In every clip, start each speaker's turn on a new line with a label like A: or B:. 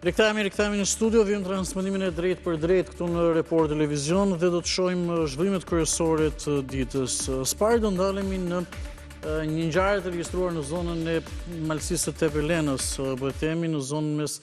A: Rikthehemi në studio, vjen transmetimin e drejt për drejt këtu në Report Televizion dhe do të shohim zhvillimet kryesore të ditës. Së pari do ndalemi në një ngjarje të regjistruar në zonën e malësisë së Tepelenës, bëhet themi në zonën mes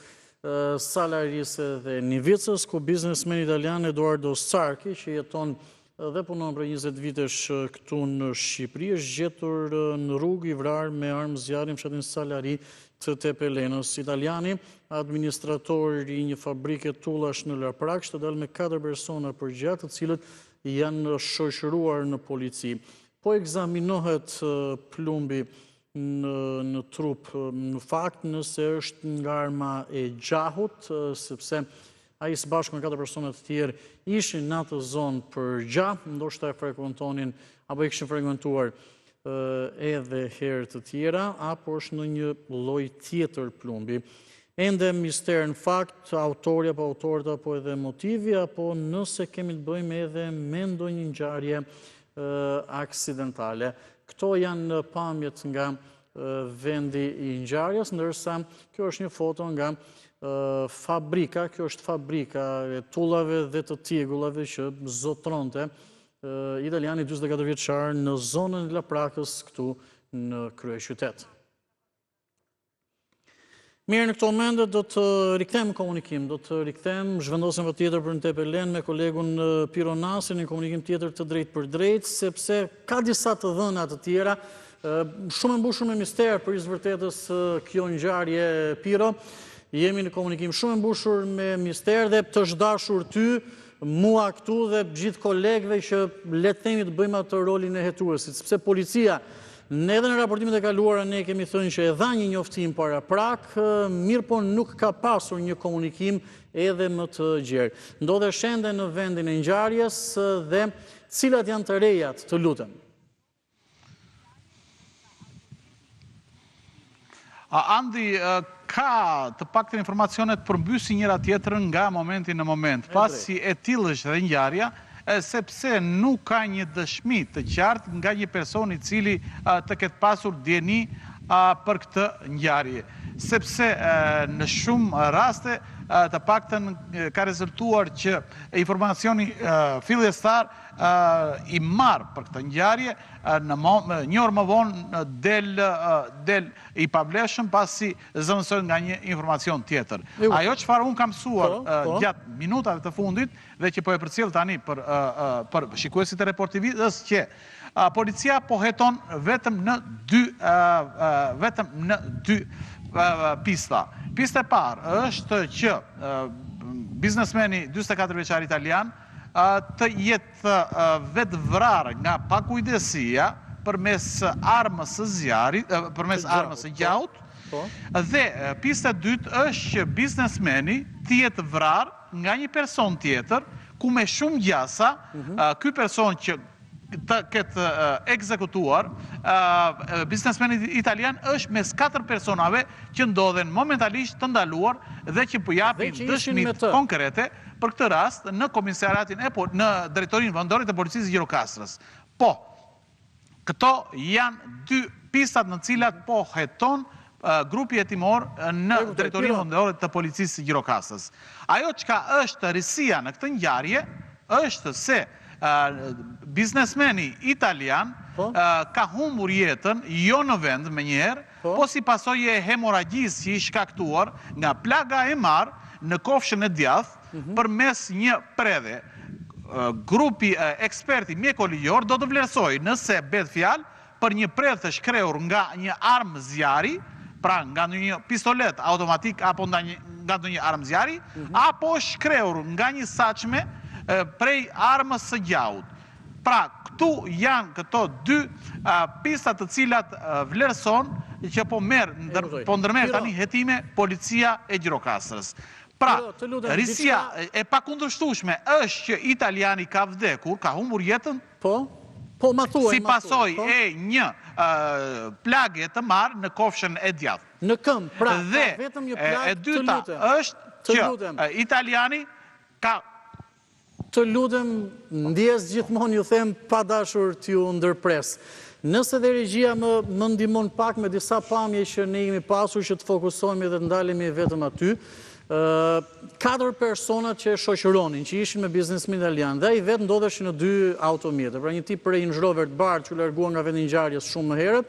A: Salarisë dhe Nivicës, ku biznesmeni italian Edoardo Sarki, që jeton dhe punon për 20 vitesh këtu në Shqipëri, është gjetur në rrugë i vrarë me armë zjarri në fshatin Salari të Tepelenës. Italiani, administrator i një fabrike tullash në Laprak, është dalë me 4 persona përgjatë, të cilët janë shoqëruar në polici. Po ekzaminohet plumbi në trup, në fakt nëse është nga arma e gjahut, sepse ai së bashku me 4 persona të tjerë ishin në atë zonë për gjah, ndoshta e frekuentonin apo e kishin frekuentuar edhe herë të tjera, apo është në një lloj tjetër plumbi. Ende mister në fakt, autori apo autorët apo edhe motivi, apo nëse kemi të bëjmë edhe me ndonjë ngjarje aksidentale. Këto janë pamjet nga vendi i ngjarjes, ndërsa kjo është një foto nga fabrika, kjo është fabrika e tullave dhe të tjegullave që zotronte italiani 44 vjeçar në zonën e Laprakës këtu në kryeqytet. Mirë, në këto momente do të rikthejmë komunikim, do të rikthejmë, zhvendosim tjetër për në Tepelen me kolegun Piro Nasin, një komunikim tjetër të drejt për drejt, sepse ka disa të dhëna të tjera, shumë e mbushur me mister për vërtetës kjo ngjarje, Piro. Jemi në komunikim shumë e mbushur me mister dhe të zhdashur ty, mua këtu dhe gjithë kolegëve që le të themi të bëjmë atë rolin e hetuesit, sepse policia, edhe në raportimet e kaluara ne kemi thënë që e dha një njoftim para prak, mirë po nuk ka pasur një komunikim edhe më të gjerë. Ndodhe shende në vendin e ngjarjes dhe cilat janë të rejat, të lutem.
B: Andi, ka të paktën informacionet përmbysi njëra tjetrën nga momenti në moment, pasi e tillë është dhe ngjarja, sepse nuk ka një dëshmi të qartë nga një person i cili të ketë pasur dieni për këtë ngjarje. Sepse në shumë raste të paktën ka rezultuar që informacioni fillestar i marrë për këtë ngjarje një orë më vonë del i pavlefshëm pasi zëvendësohet nga një informacion tjetër. Ajo çfarë unë kam mësuar gjatë minutave të fundit dhe që po e përcjell tani për shikuesit e Report TV është që policia po heton vetëm në dy pista. Pista e parë është që biznesmeni 44 vjeçar italian të jetë vetë vrarë nga pakujdesia përmes armës së zjarrit, përmes armës së gjahut, dhe pista e dytë është që biznesmeni të jetë vrarë nga një person tjetër ku me shumë gjasa, ky person që të ketë ekzekutuar, biznesmeni italian është mes 4 personave që ndodhen momentalisht të ndaluar dhe që përjapin dëshmit konkrete për këtë rast në komisariatin në drejtorinë vendore të policisë Gjirokastrës. Po, këto janë 2 pistat në cilat po heton grupi hetimor në drejtorinë vendore të policisë Gjirokastrës. Ajo çka është risia në këtë ngjarje është se biznesmeni italian ka humbur jetën jo në vend menjëherë, po si pasojë e hemoragjisë që i shkaktuar nga plaga e marrë në kofshën e djathtë përmes një predhe. Grupi eksperti mjekoligjor do të vlerësojë nëse bëhet fjalë për një predhë të shkrehur nga një armë zjarri, pra nga një pistolet automatik apo nga ndonjë armë zjarri, apo shkrehur nga një saçme prej armës së gjahut. Pra, këtu janë këto 2 pistat të cilat vlerëson që po ndërmerr tani hetime policia e Gjirokastrës. Pra, risia e pakundërshtueshme është që italiani ka vdekur, ka humbur jetën si pasojë e një plage të marrë në kofshën e djathtë.
A: Në këmbë, pra, vetëm një plagë.
B: Dhe e dyta është që italiani ka
A: të lutem, ndjes gjithmonë ju them pa dashur t'ju ndërpres. Nëse dhe regjia më ndihmon pak me disa pamje që ne jemi pasur që të fokusohemi dhe të ndalemi vetëm aty, 4 persona që shoqëronin, që ishin me biznesmen italian, dhe ai vetë ndodheshin në 2 automjete, pra një tip Range Rover të bardhë që largua nga vendi i ngjarjes shumë më herët,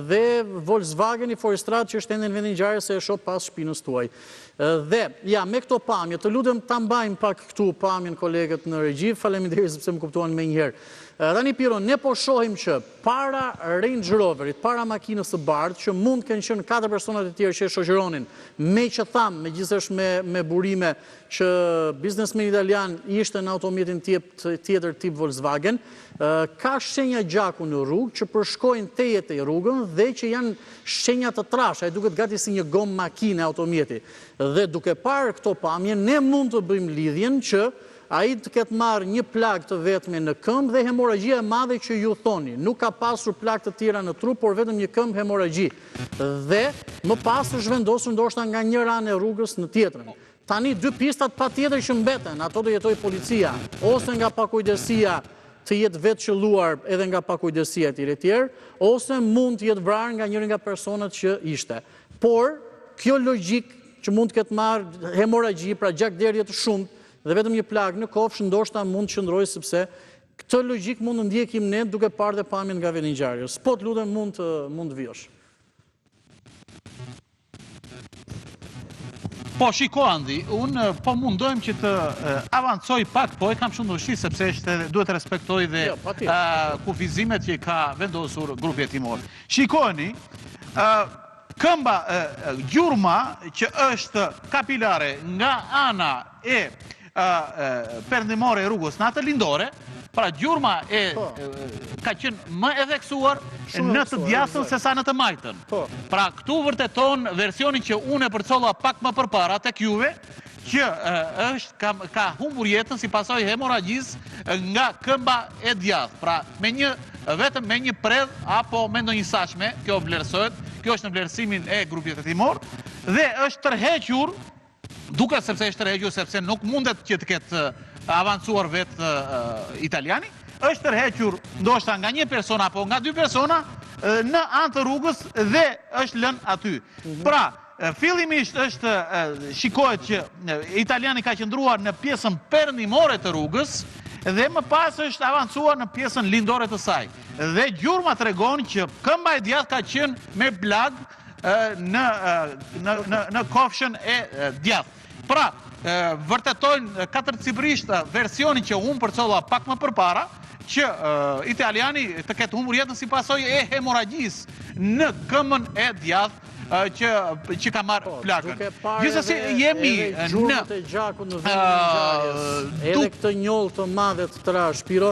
A: dhe Volkswagen i Forestrat që është ende në vendin e ngjarjes se e shoh pas shpinës tuaj. Dhe, ja, me këto pamje, të lutem ta mbajmë pak këtu pamjen kolegët në regji, faleminderit sepse më kuptuan me njëherë. Tani Piro, ne po shohim që para Range Roverit, para makinës së bardhë, që mund kënë qenë 4 personat e tjerë që e shoqëronin, me që thamë, me gjithësh me burime që biznesmen italian ishte në automjetin tjetër tip Volkswagen, ka shenja gjaku në rrugë që përshkojnë tejet e rrugën dhe që janë shenja të trasha, e duket gati si një gomë makine automjeti. Dhe duke parë këto pamje, ne mund të bëjmë lidhjen që a i të ketë marrë një plak të vetme në këmbë dhe hemoragjia e madhe që ju thoni. Nuk ka pasur plak të tjera në trup, por vetëm një këmbë hemoragji. Dhe më pas është vendosur ndoshta nga një ranë e rrugës në tjetrën. Tani 2 pistat pa tjetër që mbeten, ato do jetoj policia, ose nga pakujdesia të jetë vetë qëlluar edhe nga pakujdesia e tjerë, ose mund të jetë vrarë nga njëri nga personat që ishte. Por, kjo logjik që mund të ketë marrë hemoragji, pra gjakderdhje të shumtë, dhe vetëm një plagë në kofsh ndoshta mund të qëndrojë sepse këtë logjik mund të ndjekim ne duke parë dhe pamjen nga vendi i ngjarjes. Po të lutem mund të vjosh.
B: Po shiko Andi, unë po mundojmë që të avancoj pak, po e kam shumë dëshirë sepse duhet të respektoj dhe kufizimet që ka vendosur grupi hetimor. Shikoni, këmba gjurma që është kapilare nga ana e perëndimore e rrugës natë lindore, pra gjurma ka qenë më e theksuar në të djathtën se sa në të majtën. Pra këtu vërteton versionin që unë e përcolla pak më përpara tek juve, që ka humbur jetën si pasojë hemoragjisë nga këmba e djathtë. Pra vetëm me një predh apo me ndonjë sashme, kjo vlerësohet, kjo është në vlerësimin e grupit hetimor, dhe është tërhequr, duke sepse është tërhequr sepse nuk mundet që të ketë avancuar vetë italiani, është tërhequr ndoshta nga një person apo nga 2 persona në anë të rrugës dhe është lënë aty. Pra, fillimisht shikohet që italiani ka qëndruar në pjesën perëndimore të rrugës dhe më pas është avancuar në pjesën lindore të saj. Dhe gjurma tregon që këmba e djathtë ka qenë me blag në kofshën e djathtë. Pra, vërtetojnë katërcifrisht versionin që unë përcolla pak më përpara, që italiani të ketë humbur jetën si pasojë e hemoragjisë në këmbën e djathtë që ka marrë plakën. Gjithsesi jemi
A: në gjurmët e gjakut në vendin e ngjarjes, edhe këtë njollë të madhe të trash, Piro,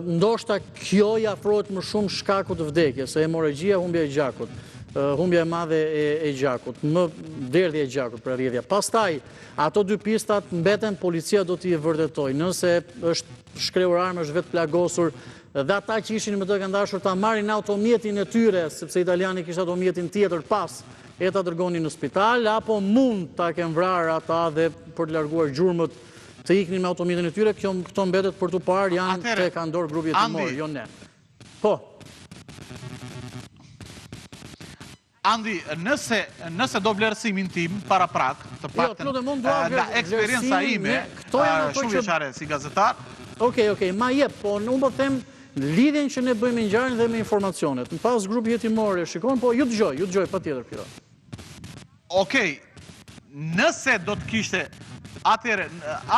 A: ndoshta kjo i afrohet më shumë shkakut të vdekjes, hemoragjia, humbja e gjakut. Humbja e madhe e gjakut, më derdhje e gjakut për rrjedhja. Pastaj, ato 2 pistat mbeten, policia do t'i vërtetoj. Nëse është shkrehur armë, është vetë plagosur, dhe ata që ishin me të kanë dashur ta marrin automjetin e tyre, sepse italiani kishte automjetin tjetër pas, e ta dërgonin në spital, apo mund ta kenë vrarë ata dhe për të larguar gjurmët të iknin me automjetin e tyre, këto mbetet për t'u parë janë tek andor grupi hetimor, jo ne. Po.
B: Andi, nëse do vlerësimin tim para prak, të paktën nga eksperienca ime, shumë vjeçare si gazetar.
A: Okej, ma jep, po unë po them lidhjen që ne bëjmë ngjarjen dhe me informacionet. Në pas grupi hetimor e shikon, po ju dëgjoj patjetër Piro.
B: Okej, nëse do të kishte atëherë,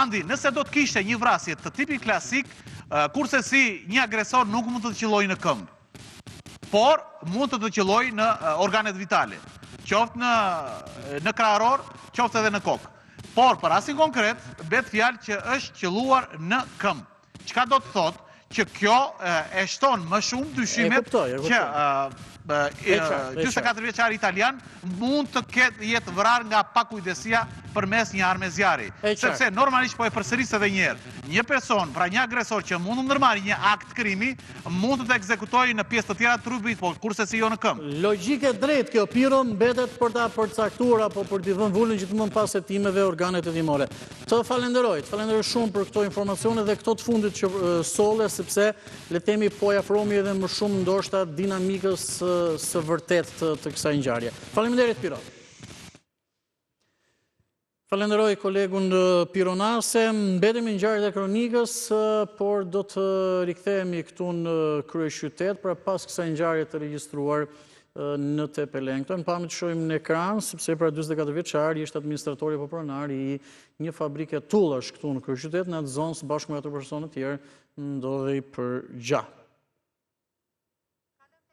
B: Andi, nëse do të kishte një vrasje të tipit klasik, kurse si një agresor nuk mund të qellojë në këmbë, por mund të qellojë në organet vitale, qoftë në krahëror, qoftë edhe në kokë. Por për rastin konkret, bet fjalë që është qelluar në këmbë. Çka do të thotë që kjo e shton më shumë dyshimet që 24 vjeçari italian mund të jetë vrarë nga pakujdesia përmes një arme zjarri. Sepse normalisht po e përsëris edhe një herë. Një person, pra një agresor që mund të ndërmarrë një akt krimi, mund të ekzekutojë në pjesë të tjera të trupit, por kurse si jo në këmbë.
A: Logjike drejt kjo, Piro, mbetet për ta përcaktuar apo për t'i dhënë vullin gjithmonë pas hetimeve organet hetimore. Të falenderoj shumë për këto informacione dhe këto të fundit që solle, sepse le të themi po afrohemi edhe më shumë ndoshta dinamikës së vërtet të kësaj ngjarje. Faleminderit Piro. Falenderoj kolegun Pironase, mbetemi në ngjarjet e kronikës, por do të rikthehemi këtu në kryeqytet pra pas kësaj ngjarje të regjistruar në Tepelen. Këto në pamit shohim në ekran, sepse pra 44 vjeçar ishte administratori apo pronar i një fabrike tullash këtu në kryeqytet, në atë zonë së bashku me 4 persona të tjerë ndodhej për gjatë.